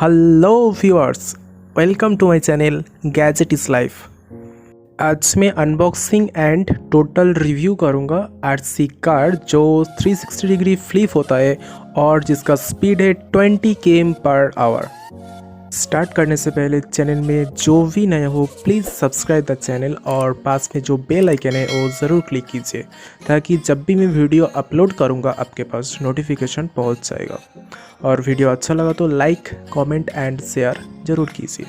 Hello viewers, welcome to my channel gadget is life. आज मैं unboxing and total review करूंगा RC car जो 360 degree flip होता है और जिसका स्पीड है 20 km/h। स्टार्ट करने से पहले चैनल में जो भी नया हो प्लीज़ सब्सक्राइब द चैनल और पास में जो बेल आइकन है वो ज़रूर क्लिक कीजिए ताकि जब भी मैं वीडियो अपलोड करूंगा आपके पास नोटिफिकेशन पहुंच जाएगा। और वीडियो अच्छा लगा तो लाइक, कमेंट एंड शेयर ज़रूर कीजिए।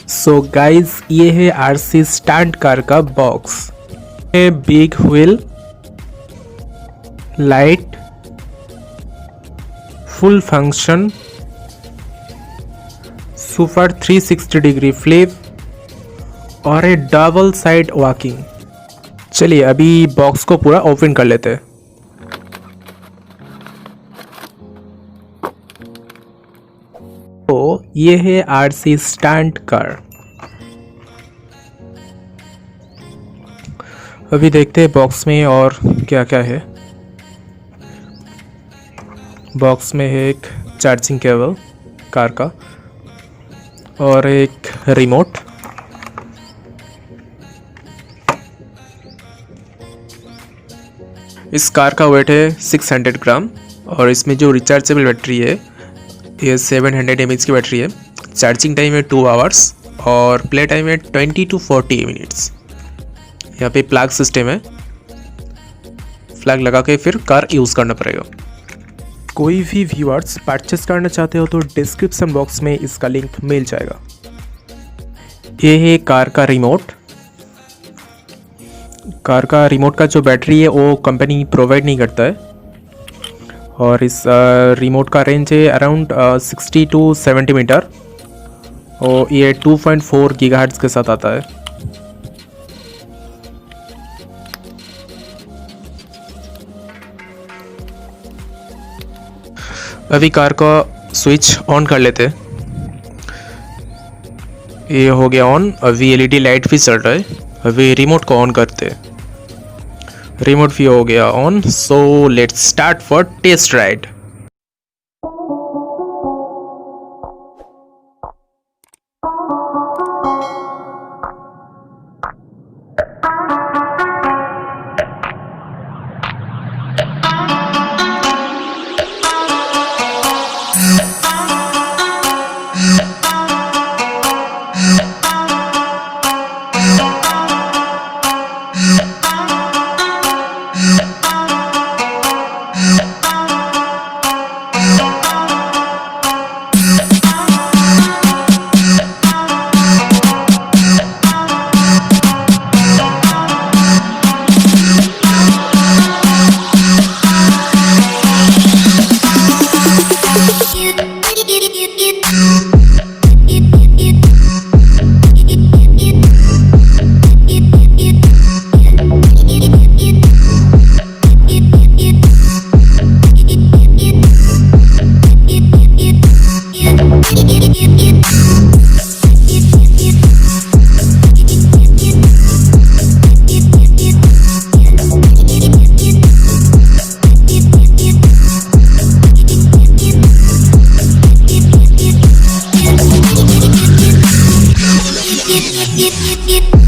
सो गाइज, ये है आरसी स्टंट कार का बॉक्स। है big wheel, light, full function, super 360 degree flip और ए डबल साइड वॉकिंग। चलिए अभी बॉक्स को पूरा ओपन कर लेते हैं। तो ये है आरसी स्टंट कार। अभी देखते हैं बॉक्स में और क्या क्या है। बॉक्स में है एक चार्जिंग केबल कार का और एक रिमोट। इस कार का वेट है 600 ग्राम और इसमें जो रिचार्जेबल बैटरी है ये 700 mAh की बैटरी है। चार्जिंग टाइम है 2 आवर्स और प्ले टाइम है 20 to 40 मिनट्स। यहाँ पे प्लग सिस्टम है, फ्लैग लगा के फिर कार यूज़ करना पड़ेगा। कोई भी व्यूअर्स परचेस करना चाहते हो तो डिस्क्रिप्शन बॉक्स में इसका लिंक मिल जाएगा। ये है कार का रिमोट। कार का रिमोट का जो बैटरी है वो कंपनी प्रोवाइड नहीं करता है और इस रिमोट का रेंज है अराउंड 60 to 70 मीटर और ये 2.4 गीगाहर्ट्ज़ के साथ आता है। अभी कार का स्विच ऑन कर लेते हैं। ये हो गया ऑन। अभी एलईडी लाइट भी चल रहा है। अभी रिमोट को ऑन करते हैं। रिमोट भी हो गया on. So let's start for test ride. Get